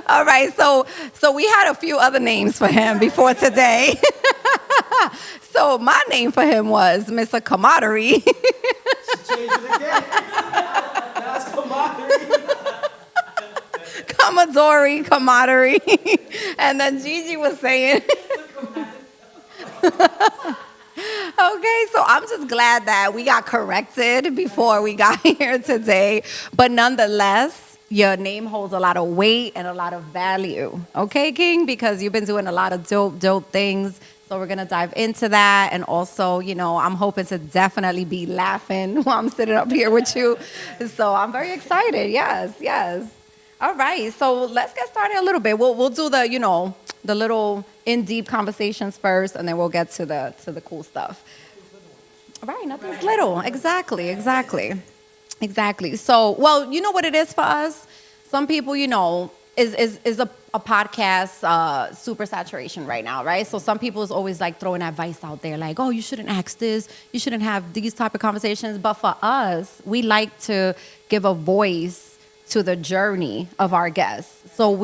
All right, so we had a few other names for him before today. So my name for him was Mr. Camaraderie. She changed it again. Now it's Camaraderie. And then Gigi was saying. Okay, so I'm just glad that we got corrected before we got here today. But nonetheless, your name holds a lot of weight and a lot of value. Okay, King? Because you've been doing a lot of dope things. So we're going to dive into that. And also, I'm hoping to definitely be laughing while I'm sitting up here with you. So I'm very excited. Yes. All right, so let's get started a little bit. We'll do the, the little in-deep conversations first, and then we'll get to the cool stuff. All right, nothing's little. Exactly. So, well, you know what it is for us? Some people, is a podcast super saturation right now, right? So some people is always like throwing advice out there, like, oh, you shouldn't ask this, you shouldn't have these type of conversations. But for us, we like to give a voice to the journey of our guests. So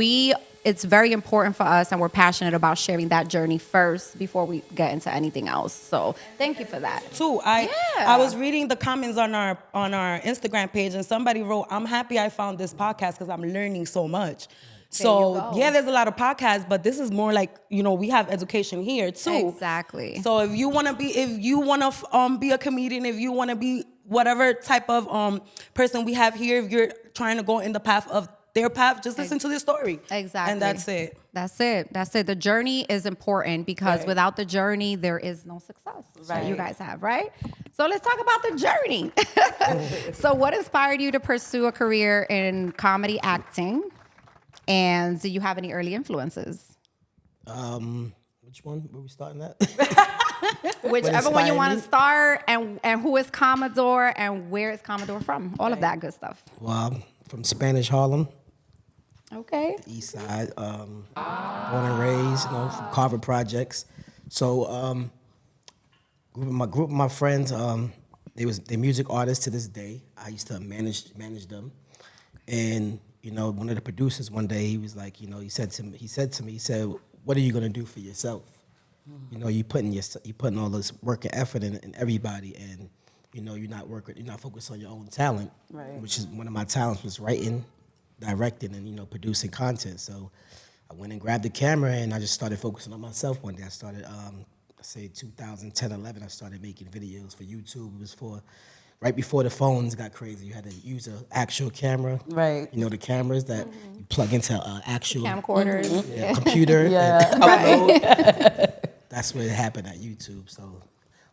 it's very important for us, and we're passionate about sharing that journey first before we get into anything else. So thank you for that. I was reading the comments on our Instagram page, and somebody wrote, "I'm happy I found this podcast because I'm learning so much." So there's a lot of podcasts, but this is more like, we have education here too. Exactly. So if you want to be a comedian, if you want to be whatever type of person we have here, if you're trying to go in the path of their path, just listen to their story. Exactly. And that's it. That's it. The journey is important because without the journey, there is no success that you guys have, right? So let's talk about the journey. So what inspired you to pursue a career in comedy acting? And do you have any early influences? Which one? Where we starting at? Whichever one you want to start, and who is Commodore, and where is Commodore from? All of that good stuff. Well, I'm from Spanish Harlem. Okay. The East Side. Born and raised, from Carver Projects. So, group of my friends, they're music artists to this day. I used to manage them, and one of the producers one day, he was like, he said to me, "What are you gonna do for yourself? You putting all this work and effort in everybody, and you're not focused on your own talent, right? Which is one of my talents was writing, directing, and producing content. So I went and grabbed the camera, and I just started focusing on myself. One day I started, say 2010, 11, I started making videos for YouTube. It was right before the phones got crazy. You had to use an actual camera. Right. The cameras that you plug into actual camcorders, computer. Yeah. Right. That's where it happened at YouTube. So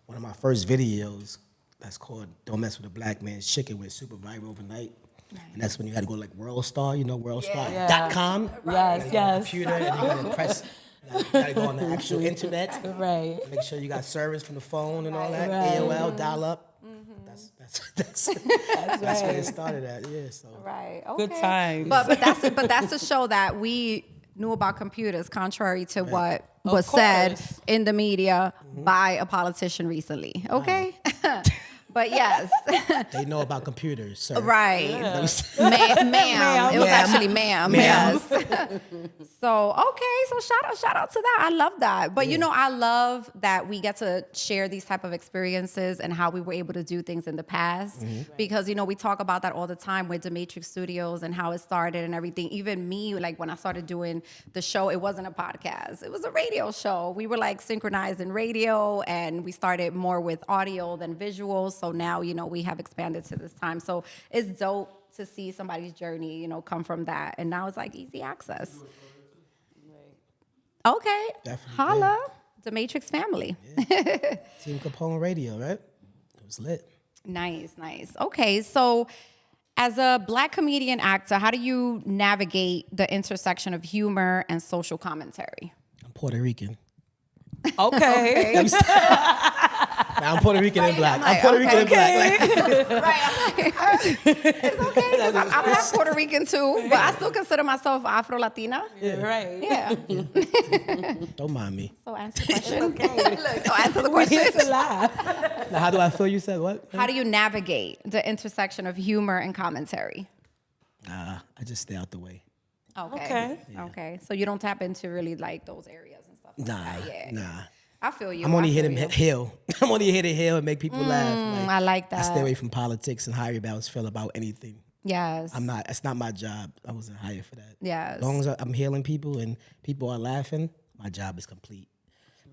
one of my first videos that's called "Don't Mess with a Black Man's Chicken" went super viral overnight. And that's when you had to go like WorldStar, WorldStar.com. Yes. Computer, and you gotta press. You gotta go on the actual internet. Right. Make sure you got service from the phone and all that. Right. AOL, dial up. That's where it started at. Yeah. So. Right. Okay. Good times. But that's to show that we knew about computers, contrary to what was said in the media by a politician recently. Okay. But yes. They know about computers, sir. Right. Yeah. Ma'am. It was actually ma'am. Yes. So, okay. So shout out to that. I love that. But I love that we get to share these type of experiences and how we were able to do things in the past. Because, we talk about that all the time with the Matrix Studios and how it started and everything. Even me, like when I started doing the show, it wasn't a podcast. It was a radio show. We were like synchronized in radio, and we started more with audio than visuals. So now, we have expanded to this time. So it's dope to see somebody's journey, come from that. And now it's like easy access. Okay. Definitely. Holla. The Matrix family. Yeah. Team Capone Radio, right? It was lit. Nice. Okay, so as a Black comedian actor, how do you navigate the intersection of humor and social commentary? I'm Puerto Rican. Okay. Now, I'm Puerto Rican and Black. I'm Puerto Rican and Black. It's okay. 'Cause I'm half Puerto Rican too, but I still consider myself Afro-Latina. Yeah. Right. Yeah. Don't mind me. So answer the question. Look, so answer the question. It's a laugh. Now, how do I feel? You said what? How do you navigate the intersection of humor and commentary? I just stay out the way. Okay. Okay. So you don't tap into really like those areas and stuff like that. Yeah. Nah. I feel you. I'm only I here feel to you. heal. I'm only here to heal and make people laugh. I like I stay that. away from politics and how everybody else feel about anything. Yes. I'm not. It's not my job. I wasn't hired for that. Yes. As long as I'm healing people and people are laughing, my job is complete.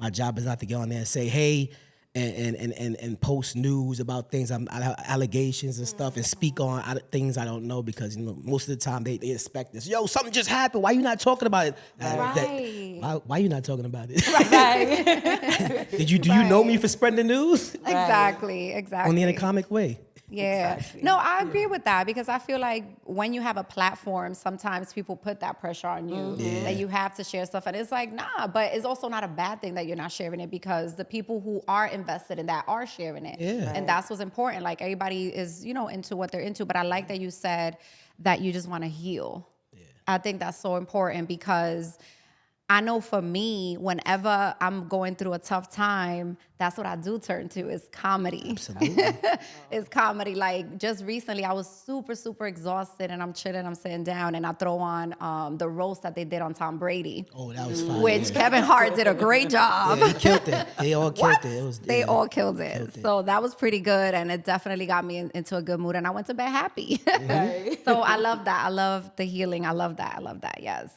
My job is not to go on there and say, hey, and post news about things, allegations and stuff, and speak on things I don't know, because most of the time they expect this. Yo, something just happened. Why you not talking about it? Right. Why you not talking about it? Right. Do you know me for spreading the news? Exactly. Only in a comic way. Yeah. Exactly. No, I agree with that, because I feel like when you have a platform, sometimes people put that pressure on you that you have to share stuff. And it's like, nah, but it's also not a bad thing that you're not sharing it, because the people who are invested in that are sharing it. Yeah. And that's what's important. Like, everybody is, into what they're into. But I like that you said that you just want to heal. Yeah. I think that's so important, because I know for me, whenever I'm going through a tough time, that's what I do turn to, is comedy. Absolutely. It's comedy. Like, just recently, I was super, super exhausted, and I'm chilling, I'm sitting down, and I throw on the roast that they did on Tom Brady. Oh, that was fun. Which Kevin Hart did a great job. Yeah, he killed it. They all killed it. They all killed it. So that was pretty good, and it definitely got me into a good mood, and I went to bed happy. So I love that. I love the healing. I love that. Yes.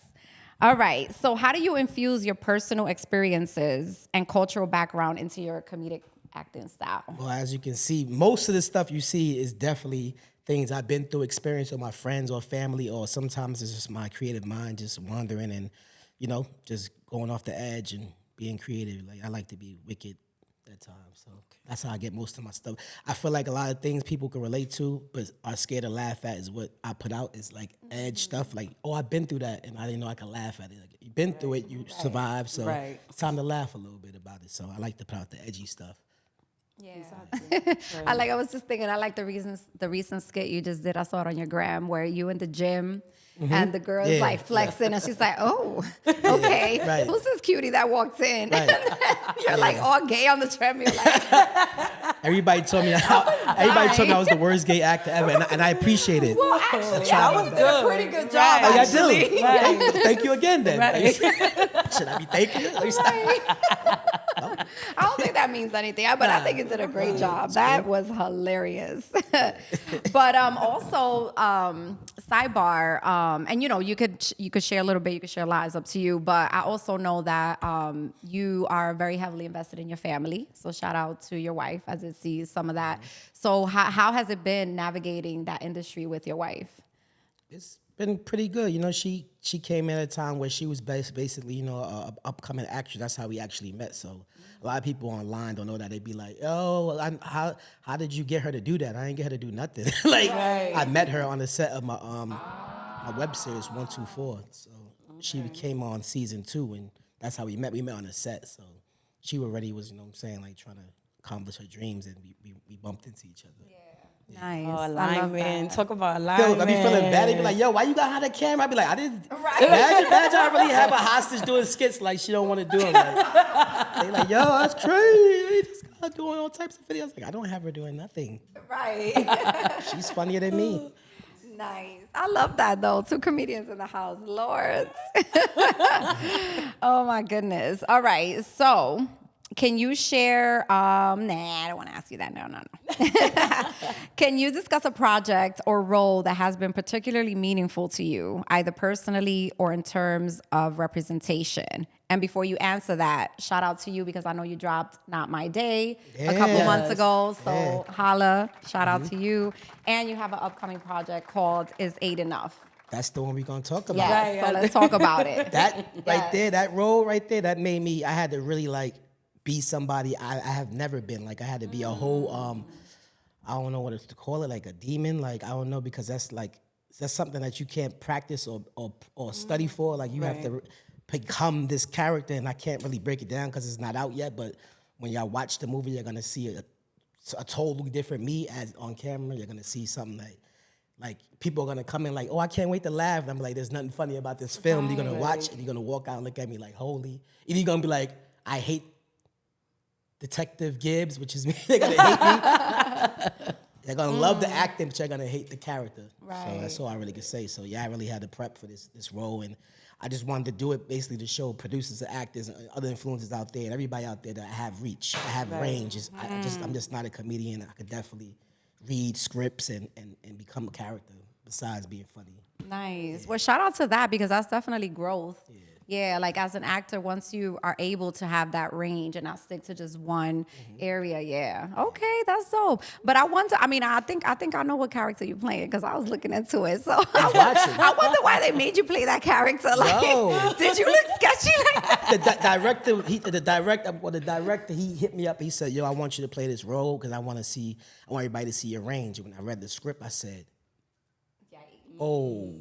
All right. So how do you infuse your personal experiences and cultural background into your comedic acting style? Well, as you can see, most of the stuff you see is definitely things I've been through, experience with my friends or family, or sometimes it's just my creative mind just wandering and, just going off the edge and being creative. Like, I like to be wicked at times. So that's how I get most of my stuff. I feel like a lot of things people can relate to but are scared to laugh at is what I put out, is like edge stuff. Like, oh, I've been through that and I didn't know I could laugh at it. Like, you've been through it, you survived, so it's time to laugh a little bit about it. So I like to put out the edgy stuff. Yeah. Exactly. I was just thinking, I like the recent skit you just did. I saw it on your gram, where you in the gym and the girl's like flexing and she's like, oh, okay. Right. Who's this cutie that walks in? Right. You're like all gay on the treadmill. Like, Everybody told me I was the worst gay actor ever, and I appreciate it. well, actually, That you was did good. a pretty good job, Right. Oh, y'all actually. do? Right. Thank you again, then. Right. Should I be thanking you? I don't think that means anything, but I think you did a great job. That was hilarious. But also, sidebar, and you could share a little bit, you could share lies, up to you. But I also know that you are very heavily invested in your family. So shout out to your wife, as it sees some of that. So how has it been navigating that industry with your wife? It's been pretty good. She came in at a time where she was basically, a upcoming actress. That's how we actually met. So a lot of people online don't know that. They'd be like, oh, how did you get her to do that? I didn't get her to do nothing. I met her on the set of my web series 124. So she came on season 2, and that's how we met. We met on the set. So she already was, like trying to accomplish her dreams, and we bumped into each other. Yeah. Nice. Oh, I love alignment. that. Talk about alignment. I be feeling bad. They be like, yo, why you got her the camera? I be like, I didn't. Right. Imagine I really have a hostage doing skits like she don't want to do them. They like, yo, that's crazy. This guy doing all types of videos. Like, I don't have her doing nothing. Right. She's funnier than me. Nice. I love that, though. 2 comedians in the house. Lord. Oh, my goodness. All right. So, can you share, I don't want to ask you that. No. Can you discuss a project or role that has been particularly meaningful to you, either personally or in terms of representation? And before you answer that, shout out to you, because I know you dropped Not My Day a couple months ago. So holla, shout out to you. And you have an upcoming project called Is 8 Enough? That's the one we're going to talk about. Yes, so let's talk about it. That right there, that role right there, that made me, I had to really be somebody I have never been. Like, I had to be a whole, I don't know what to call it, like a demon. Like, I don't know, because that's something that you can't practice or study for. Like, you have to become this character, and I can't really break it down because it's not out yet. But when y'all watch the movie, you're gonna see a totally different me as on camera. You're gonna see something that, like, people are gonna come in like, oh, I can't wait to laugh. And I'm like, there's nothing funny about this film. You're gonna watch and you're gonna walk out and look at me like, holy. And you're gonna be like, I hate Detective Gibbs, which is me. They're gonna hate me. They're gonna love the acting, but they're gonna hate the character. Right. So that's all I really could say. So yeah, I really had to prep for this role, and I just wanted to do it basically to show producers and actors and other influencers out there and everybody out there that I have reach, I have range. I'm just not a comedian. I could definitely read scripts and become a character besides being funny. Nice. Well, shout out to that because that's definitely growth. Yeah, like as an actor, once you are able to have that range and not stick to just one area, yeah. Okay, that's dope. But I wonder, I think I know what character you're playing because I was looking into it. So I wonder why they made you play that character. Like, did you look sketchy like that? The director, he hit me up. He said, "Yo, I want you to play this role because I want everybody to see your range." And when I read the script, I said, "Oh."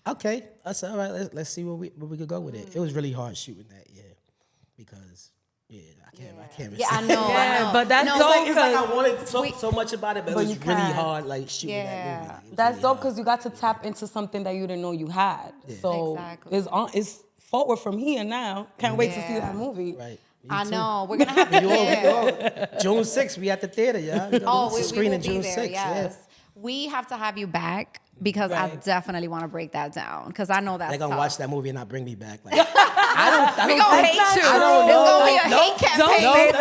Okay, I said, all right, let's see where we could go with it. It was really hard shooting that, because I can't. Yeah, I know. But that's dope. It's like I wanted so much about it, but it was really hard, like shooting that movie. That's dope because you got to tap into something that you didn't know you had. Yeah. So it's forward from here now. Can't wait to see that movie. Right. I know. We're gonna have to. June 6th, we at the theater, y'all. We screening will be June there. 6th. Yes. Yeah. We have to have you back because I definitely want to break that down because I know that's They're gonna tough. watch that movie and not bring me back. Like, I don't we gonna hate you. It's gonna be a hate campaign. Don't say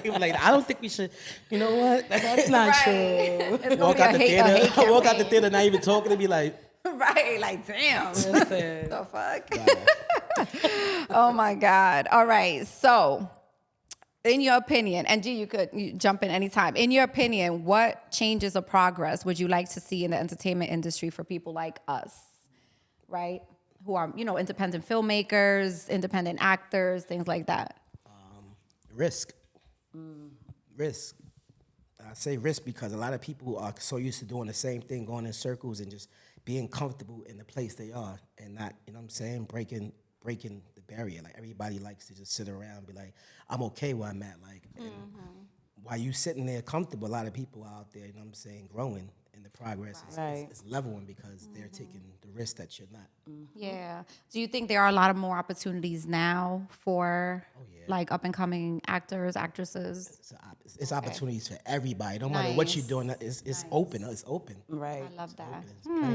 that. Like, I don't think we should. You know what? That's not true. It's Walk out the theater. Walk out the theater, not even talking to me. Like, right? Like, damn. Listen. The fuck? Oh my God. All right. So, in your opinion, and G, you could jump in anytime. In your opinion, what changes or progress would you like to see in the entertainment industry for people like us, right? Who are, independent filmmakers, independent actors, things like that. risk. Risk. I say risk because a lot of people are so used to doing the same thing, going in circles and just being comfortable in the place they are and not, breaking the barrier. Like, everybody likes to just sit around and be like, I'm okay where I'm at. Like, and while you sitting there comfortable, a lot of people out there, growing, and the progress is leveling because they're taking the risk that you're not. Yeah. Do you think there are a lot of more opportunities now for like up and coming actors, actresses? It's opportunities for everybody. No matter what you're doing, it's open. It's open. Right. I love that.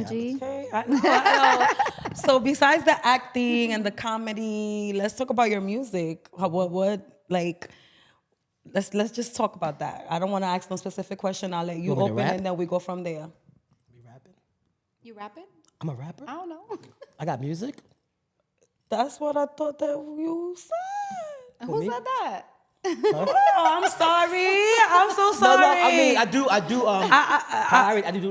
G. Okay. I know. So besides the acting and the comedy, let's talk about your music. Let's just talk about that. I don't want to ask no specific question. I'll let you open and then we go from there. We rapping? You rapping? I'm a rapper? I don't know. I got music? That's what I thought that you said. Who said that? Oh, I'm sorry. I'm so sorry. No, I mean, I do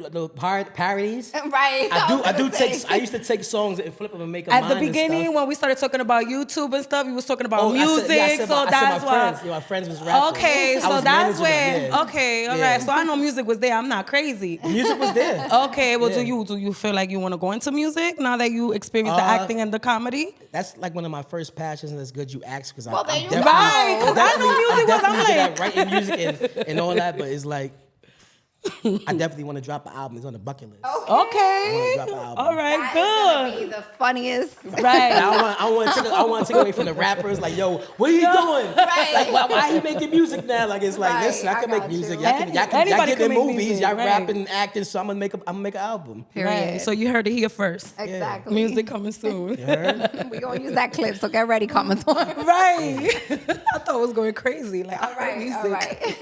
little parodies. Right. I used to take songs and flip them and make them At the beginning, when we started talking about YouTube and stuff, we was talking about music. That's why. My friends was rapping. Okay, so that's when. Okay, all right. So I know music was there. I'm not crazy. Music was there. Okay, well, do you feel like you want to go into music now that you experienced the acting and the comedy? That's like one of my first passions, and it's good you asked because I know music was. I'm like writing music and all that, but it's like I definitely want to drop an album. It's on the bucket list. Okay. All right, good. Be the funniest. Right. I want to take away from the rappers. Like, yo, what are you doing? Right. Like, why are you making music now? Like, it's like, listen, I can make music. Y'all get in movies. Y'all rapping and acting. So I'm gonna make an album. Period. Right. So you heard it here first. Exactly. Music coming soon. You heard? We're gonna use that clip. So get ready, comments on. Right. I thought it was going crazy. Like, I heard music. All right.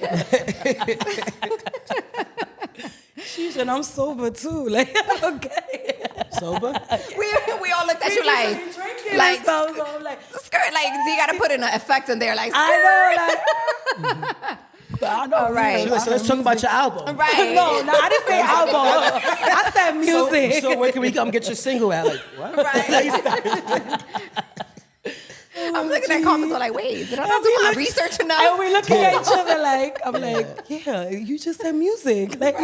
Sheesh, and I'm sober too. Like, okay. Sober? We all looked at you like skirt. Like, you gotta put in an effect in there. Like, skirt. I know. But I know. All right. So let's talk about your album. Right. No, I didn't say album. I said music. So where can we come get your single at? Like, what? Right. I'm looking at comments. I'm like, wait, did I not do my research enough? And we looking at each other like, I'm like, yeah, you just said music. Like,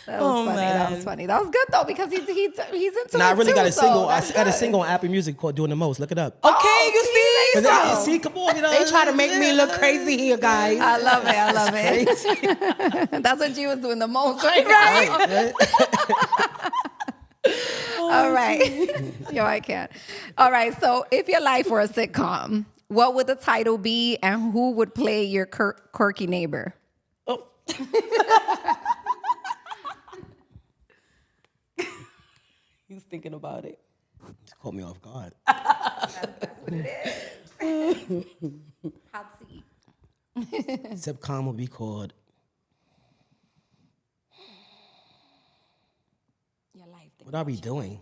That was funny. man. That was funny. That was good though because he's into Nah, I it really too, got a so single. I that's got a good. single on Apple Music called "Doing the Most." Look it up. okay, you see? But then, see, come on, They try to make me look crazy here, guys. I love it. I love it. That's what G was doing the most, right? All right. Yo, I can't. All right. So if your life were a sitcom, What would the title be, and who would play your quirky neighbor? Oh. He's thinking about it. Just caught me off guard. That's what it is. Hot seat. Sitcom will be called Your life. What Are We Doing?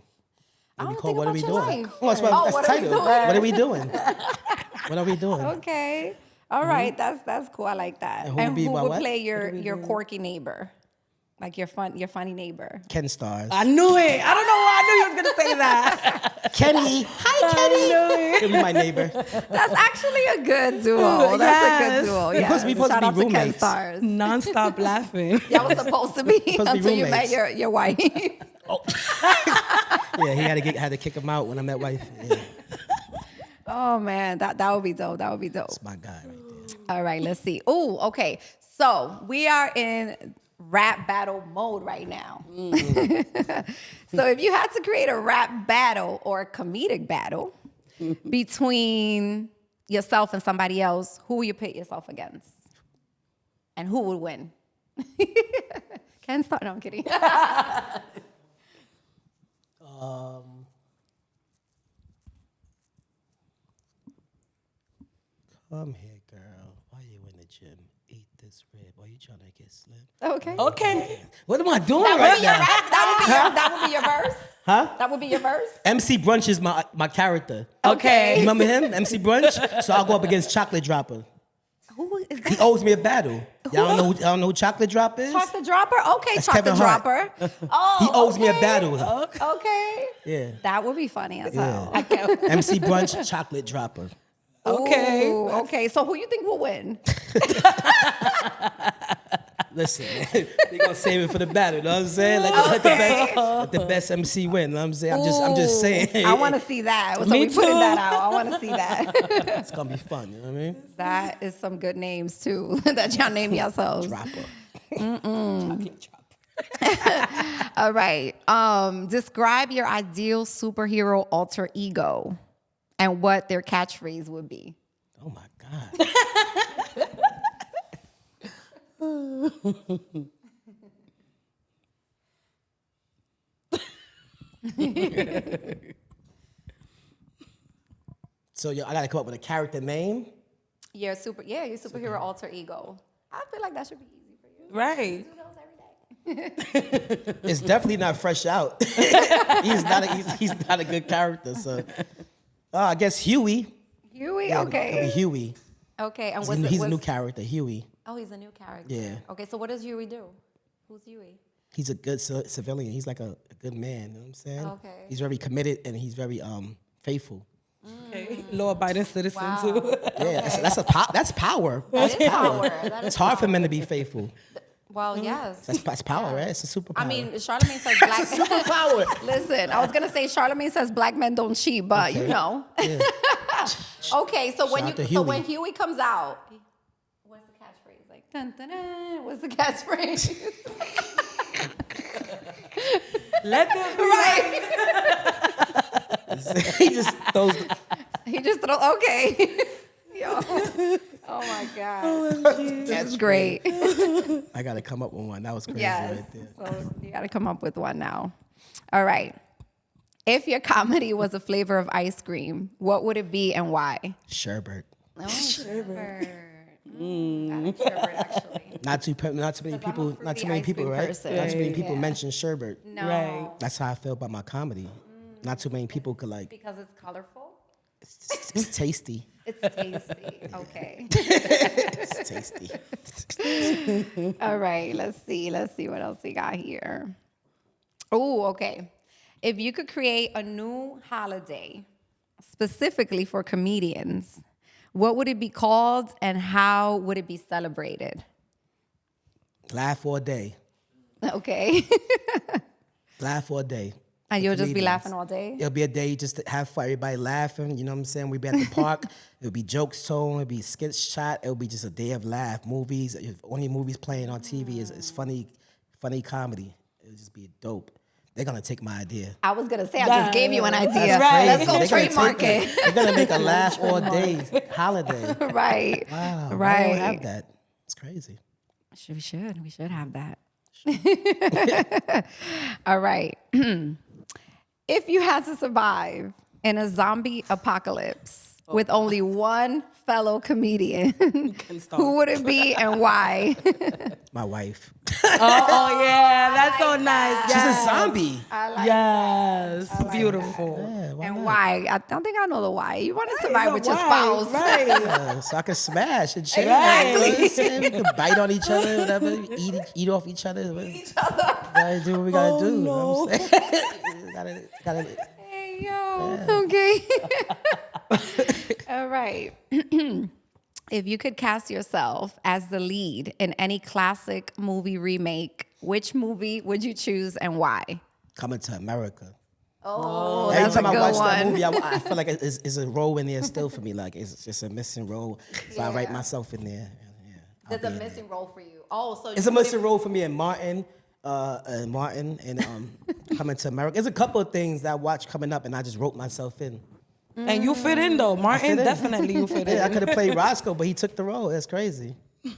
I don't What think are about we your doing? life. Oh, that's Oh, that's what the are we title. doing? What are we doing? What are we doing? Okay. All right. That's cool. I like that. And who would be would what? play your quirky neighbor? Like your funny neighbor. Ken Stars. I knew it. I don't know why I knew you was gonna say that. Kenny. Hi, Kenny. He'll be my neighbor. That's actually a good duo. That's a Yes. good duo. We're Yeah. supposed to be Shout out to Ken roommates. Stars. Non-stop laughing. Y'all was supposed to be Supposed to be until you met roommates. your wife. Yeah, he had to kick him out when I met wife. Yeah, Oh man, that would be dope. That would be dope. that's my guy right there. All right, let's see. Oh, okay. So we are in rap battle mode right now. So if you had to create a rap battle or a comedic battle between yourself and somebody else, who will you pit yourself against? And who would win? Ken start. No, I'm kidding. Come here, girl. Why you in the gym? Eat this rib. Are you trying to get slim? Okay. Okay. What am I doing That would right be your now? rap. That would be your verse. Huh? That would be your verse. MC Brunch is my character. Okay. You remember him? MC Brunch? So I'll go up against Chocolate Dropper. Who is He that? owes me a battle. Y'all know who Chocolate Dropper is? Chocolate Dropper? Okay, That's Chocolate Kevin Hart. Dropper. Oh, He owes me a okay. battle. Okay. Yeah. That would be funny as Yeah. hell. MC Brunch, Chocolate Dropper. Okay. Ooh, okay. So who you think will win? Listen, they gonna save it for the battle. You know what I'm saying? Let the best MC win. You know what I'm saying? I'm just saying. I want to see that. So Me we putting too. that out. I want to see that. It's gonna be fun. You know what I mean? That is some good names too that y'all name yourselves. Dropper. Chocolate drop. All right. Describe your ideal superhero alter ego and what their catchphrase would be. Oh my God. So I gotta come up with a character name. Your superhero alter ego. I feel like that should be easy for you. Right. Do those every day. It's definitely not fresh out. he's not a good character. So I guess Huey. Huey, It'll be okay. Huey. Okay, and He's a new character, Huey. Oh, he's a new character. Yeah. Okay, so what does Huey do? Who's Huey? He's a good civilian. He's like a good man. You know what I'm saying? Okay. He's very committed and he's very faithful. Okay. Law-abiding citizen Wow. too. Yeah, that's power. That is power. That is It's hard for power. men to be faithful. Well, yes. That's power, right? It's a superpower. I mean, Charlamagne says black power. Listen, I was gonna say Charlamagne says black men don't cheat, but you know. Yeah. Okay, so when Shout out to when Huey. Huey comes out, what's the catchphrase? Like dun dun dun. What's the catchphrase? Let them be. Right. He just throws. He just throw okay. Yo. Oh my God. That's great. I gotta come up with one. That was crazy Yes. right there. So you got to come up with one now. All right. If your comedy was a flavor of ice cream, what would it be and why? Sherbet. Oh, sherbet. I like sherbet actually. Not too many people. fruity Not too many ice people, cream right? person. Not too many people Yeah. mention sherbet. No. Right. That's how I feel about my comedy. Not too many people could like. Because it's colorful. It's tasty. It's tasty. Okay. It's tasty. All right. Let's see what else we got here. Oh, okay. If you could create a new holiday specifically for comedians, what would it be called and how would it be celebrated? Laugh all day. Okay. Laugh all day. And you'll just be Comedians. laughing all day? It'll be a day just to have fun, everybody laughing. You know what I'm saying? We'll be at the park. It'll be jokes told. It'll be skits shot. It'll be just a day of laugh. Movies. If only movies playing on TV is funny comedy. It'll just be dope. They're gonna take my idea. I was going to say, I just gave you an idea. right. Let's go They're gonna trademark take it. They're gonna make a laugh all day holiday. Right. Wow. Right. I don't have that. It's crazy. We should have that. All right. If you had to survive in a zombie apocalypse with only one fellow comedian, who would it be and why? My wife. Oh yeah, that's so nice. She's a zombie. Yes, beautiful. Yeah, why And not? why? I don't think I know the why. You want to survive with your spouse. Right. Yeah, so I can smash and shit. Exactly. We can bite on each other, whatever. Eat off each other. Gotta do what we gotta do. You know what I'm saying? gotta. Hey, yo. Okay. All right. If you could cast yourself as the lead in any classic movie remake, which movie would you choose and why? Coming to America. Oh, Every that's a time I good watch one. that movie, I feel like it's a role in there still for me. Like it's just a missing role. So I write myself in there. Yeah, I'll There's a be in missing role for you. Oh, so It's a missing role for me and Martin. And Coming to America. There's a couple of things that I watch coming up, and I just wrote myself in. And you fit in though, Martin. fit in. Definitely you fit in. Yeah, I could have played Roscoe, but he took the role. That's crazy. He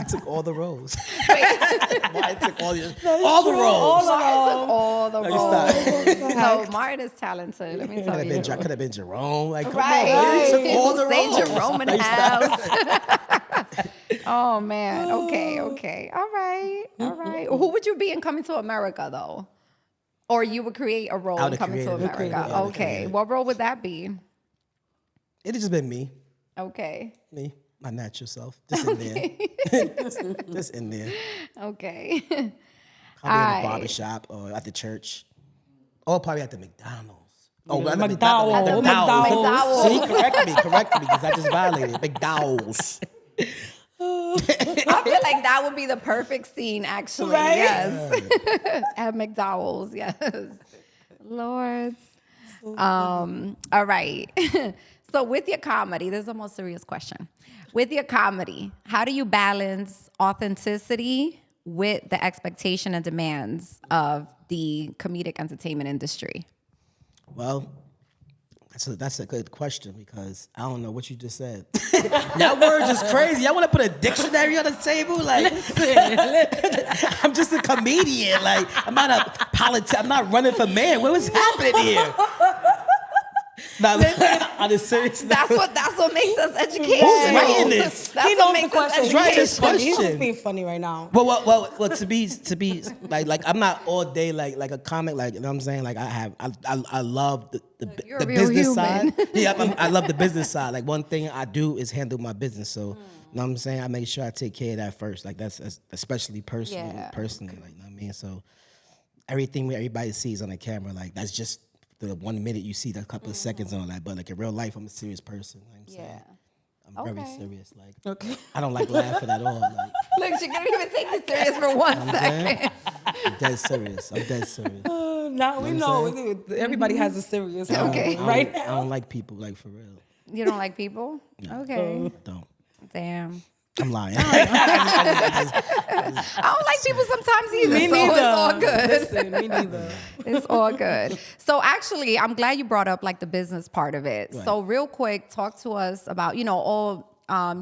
took all the roles. Martin took all the roles. all the roles. No, Martin is talented. Let me tell you. Could have been Jerome. Like, come Right. on, he took all the Say roles. Jerome in the house. Oh man. Okay. All right. Who would you be in Coming to America though? Or you would create a role I in would've Coming to created it. America. Yeah, Okay. What role would that be? It'd just been me. Okay. Me. My natural self. Just in there. just in there. Okay. Probably in Aight. the barbershop or at the church. Or probably at the McDonald's. Oh, at the McDowell. McDowell. See, correct me, because I just violated McDowell's. I feel like that would be the perfect scene, actually. Right? Yes. At McDowell's, yes. Lord. All right. So with your comedy, this is a more serious question. With your comedy, how do you balance authenticity with the expectation and demands of the comedic entertainment industry? Well, that's a good question because I don't know what you just said. That word is crazy. I want to put a dictionary on the table. Like, I'm just a comedian. Like, I'm not a I'm not running for mayor. What was happening here? Now, on the serious That's what makes us educated. Who's writing this? That's He what knows makes the us question. Right, educated. this question. He's just being funny right now. Well, to be like I'm not all day like a comic, like, you know what I'm saying? Like I love the You're a the real business human. side. Yeah, I love the business side. Like one thing I do is handle my business. So, you know what I'm saying? I make sure I take care of that first. Like that's especially personally, like, you know what I mean? So everything everybody sees on the camera, like that's just the 1 minute you see, that couple of seconds on that. But like in real life, I'm a serious person. Like, I'm saying. I'm very serious. Like, I don't like laughing at all. Like, Look, she couldn't even take you serious for 1 second. I'm dead serious. Now we know everybody has a serious Okay. right I now. don't like people, like, for real. You don't like people? Okay. Don't. Damn. I'm lying. I don't like people sometimes either. Me so neither. it's all good. Listen, me neither. It's all good. So actually, I'm glad you brought up like the business part of it. Right. So real quick, talk to us about, all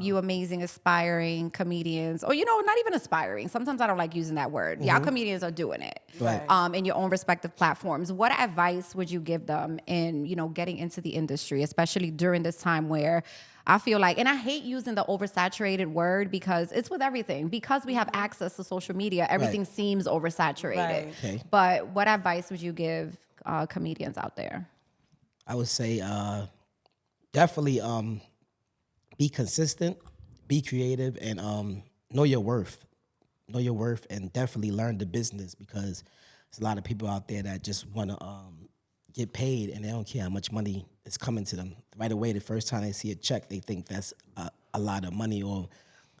you amazing aspiring comedians, or, not even aspiring. Sometimes I don't like using that word. Y'all comedians are doing it Right. in your own respective platforms. What advice would you give them in, getting into the industry, especially during this time where I feel like, and I hate using the oversaturated word because it's with everything. Because we have access to social media, everything seems oversaturated. Right. Okay. But what advice would you give comedians out there? I would say definitely be consistent, be creative, and know your worth. Know your worth, and definitely learn the business, because there's a lot of people out there that just want to get paid and they don't care how much money is coming to them. Right away, the first time they see a check, they think that's a lot of money, or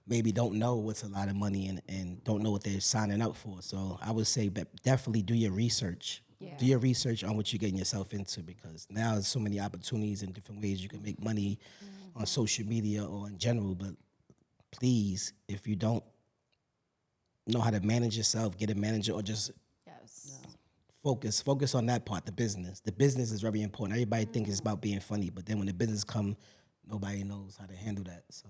maybe don't know what's a lot of money and don't know what they're signing up for. So I would say definitely do your research. Do your research on what you're getting yourself into, because now there's so many opportunities in different ways you can make money on social media or in general. But please, if you don't know how to manage yourself, get a manager, or just focus on that part, the business. The business is very important. Everybody thinks it's about being funny, but then when the business come, nobody knows how to handle that. So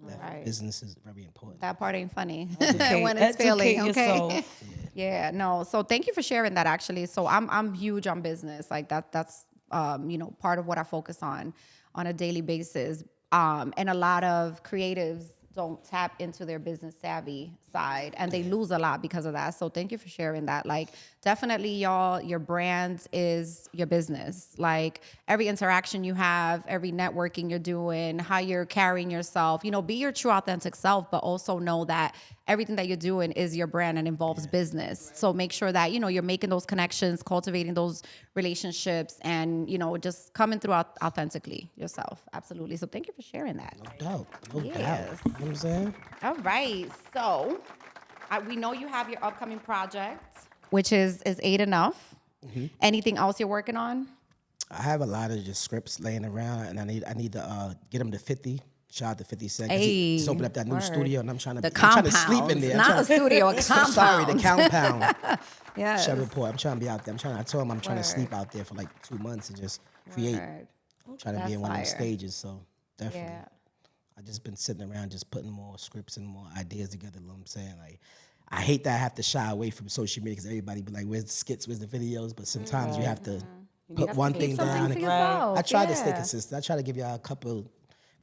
that Right. business is very important. That part ain't funny Okay, when it's failing. educate Okay. yourself. Yeah, no. So thank you for sharing that. Actually, so I'm huge on business. Like that's part of what I focus on a daily basis. And a lot of creatives don't tap into their business savvy side, and they lose a lot because of that. So thank you for sharing that. Like, definitely, y'all, your brand is your business. Like, every interaction you have, every networking you're doing, how you're carrying yourself, be your true authentic self, but also know that everything that you're doing is your brand and involves business. So make sure that, you're making those connections, cultivating those relationships, and, just coming through authentically yourself. Absolutely. So thank you for sharing that. No doubt. You know what I'm saying? All right. So we know you have your upcoming project, which is Eight Enough. Anything else you're working on? I have a lot of just scripts laying around, and I need to get them to 50. Shout out to 50 Cent. 'Cause he just opened up that new studio, and I'm trying to sleep in there. Not a studio, a compound. Sorry, the compound. Yeah. Shreveport. I'm trying to be out there. I told him I'm trying to sleep out there for like 2 months and just create. Trying to be in one of them stages. So definitely. Yeah. I just been sitting around just putting more scripts and more ideas together. You know what I'm saying? Like, I hate that I have to shy away from social media because everybody be like, where's the skits, where's the videos? But sometimes you have to put one thing down. I try to stay consistent. I try to give y'all a couple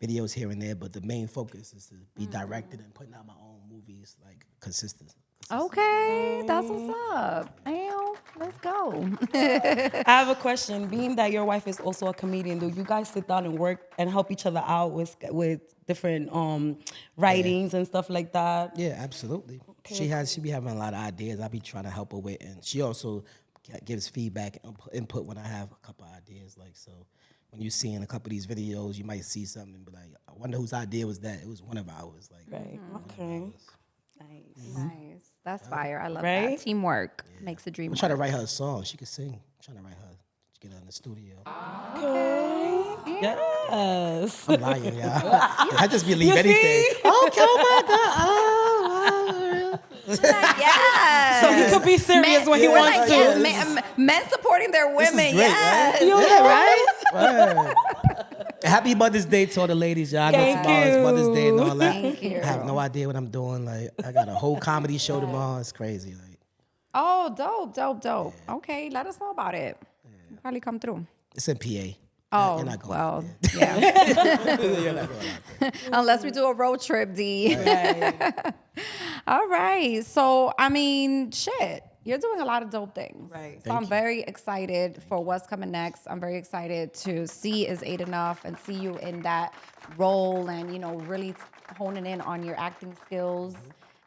videos here and there, but the main focus is to be directed and putting out my own movies, like consistent. Okay, that's what's up. Damn, let's go. I have a question. Being that your wife is also a comedian, do you guys sit down and work and help each other out with different writings and stuff like that? Yeah, absolutely. Okay. She be having a lot of ideas. I be trying to help her with, and she also gives feedback and input when I have a couple of ideas. Like, so when you see in a couple of these videos, you might see something and be like, I wonder whose idea was that? It was one of ours. Like, right. Okay. Nice. That's fire. I love that. Teamwork makes the dream I'm work. trying to write her a song. She can sing. I'm trying to write her. Get her in the studio. Okay. Yes. I'm lying, y'all. I just believe anything. Okay, oh my God. Yes. So he could be serious when he wants to. Yes, men supporting their women. This is great, Yes. right? Right? Happy Mother's Day to all the ladies, y'all. I know tomorrow is Mother's Day and all that. Thank you. I have no idea what I'm doing. Like, I got a whole comedy show tomorrow. It's crazy. Like, Oh, dope. Okay, let us know about it. We'll probably come through. it's in PA. Oh, You're not going well, out yeah. You're not going out there. Unless we do a road trip, D. All right. So, I mean, shit. You're doing a lot of dope things. Right. So I'm very excited for what's coming next. I'm very excited to see Is Eight Enough and see you in that role and, really honing in on your acting skills.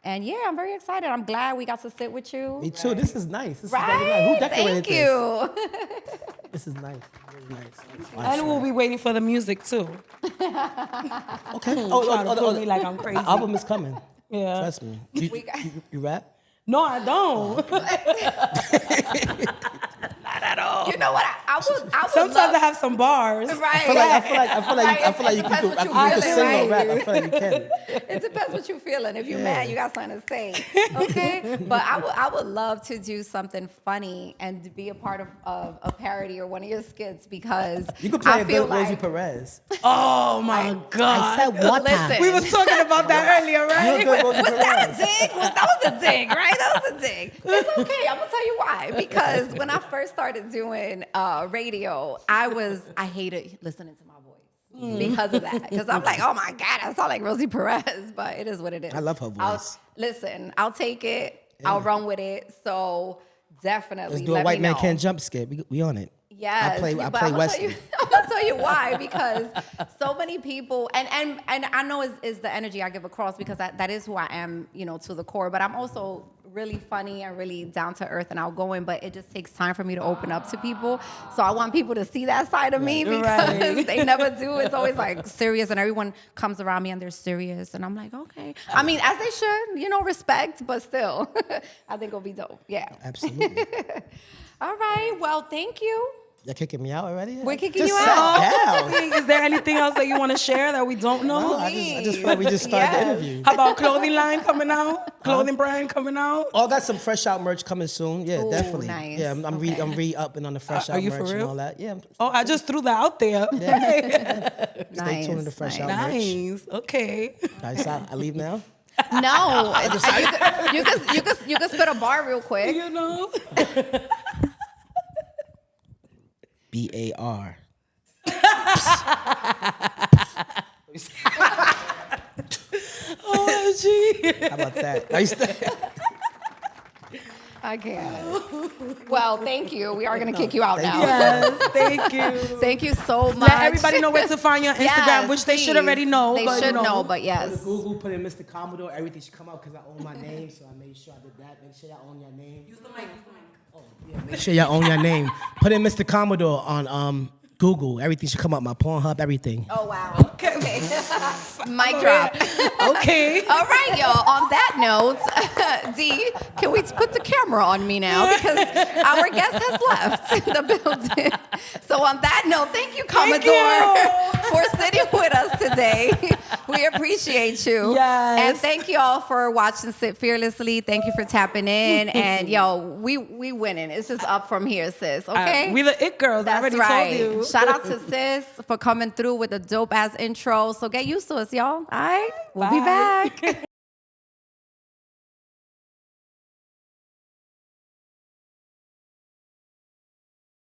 And yeah, I'm very excited. I'm glad we got to sit with you. Me too. This is nice. This Right? is very nice. Who decorated Thank you. This is nice. Really nice. And we'll be waiting for the music too. Okay. Trying to put me like I'm crazy. The album is coming. Yeah. Trust me. You rap? No, I don't. Not at all. You know what? I would Sometimes love, I have some bars. right. I feel like you can Depends do. what You you can sing feeling, or rap. I feel like you can. It depends what you're feeling. If you're mad, you got something to say. Okay? But I would love to do something funny and to be a part of a parody or one of your skits because You could play I a feel Rosie like Perez. Oh my God. I said water. Listen. We was talking about that earlier, You're a right? good Rosie Was that a Perez. dig? That was a dig, right? That was a dig. It's okay. I'm gonna tell you why. Because when I first started doing radio, I hated listening to my voice because of that. Because I'm like, oh my God, I sound like Rosie Perez, but it is what it is. I love her voice. I'll take it. Yeah. I'll run with it. So definitely, Let's do a white man can't jump skit. We on it. Yes, I play Wesley. I'm gonna tell you why, because so many people, and I know is the energy I give across because that is who I am, to the core. But I'm also really funny and really down to earth and outgoing. But it just takes time for me to open up to people. So I want people to see that side of me because they never do. It's always like serious, and everyone comes around me and they're serious, and I'm like, okay. I mean, as they should, respect, but still, I think it'll be dope. Yeah, Absolutely. All right. Well, thank you. Y'all kicking me out already? We're kicking Just you sat out. down. Is there anything else that you want to share that we don't know? No, I just felt we just started the interview. How about clothing line coming out? Clothing brand coming out? Oh, I got some fresh out merch coming soon. Yeah, Ooh, definitely. nice. Yeah, I'm re-upping on the fresh out you merch for real? and all that. Yeah. Oh, I just threw that out there. Stay tuned to the fresh out merch. Nice. Okay. Nice. I leave now. No, you can spit a bar real quick. You know? BAR. Oh, gee. How about that? I can't. Well, thank you. We are going to kick you out now. Yes, thank you. Thank you so much. Let everybody know where to find you on Instagram, Yes, which they should please. already know. They but, should you know. know, but yes. Google, put in Mr. Commodore, everything should come out because I own my name, so I made sure I did that. Make sure y'all own your name. Use the mic. Oh, yeah, make sure y'all own your name. Put in Mr. Commodore on Google. Everything should come up. My Pornhub, everything. Oh, wow. Okay. Mic drop. Okay. All right, y'all. On that note, D, can we put the camera on me now? Because our guest has left the building. So on that note, thank you, Commodore, for sitting with us today. We appreciate you. Yes. And thank you all for watching Sit Fearlessly. Thank you for tapping in. And, yo, we winning. It's just up from here, sis. Okay? We the it girls. That's I already right. told you. Shout out to Sis for coming through with a dope ass intro. So get used to us, y'all. All right? We'll be Bye. back.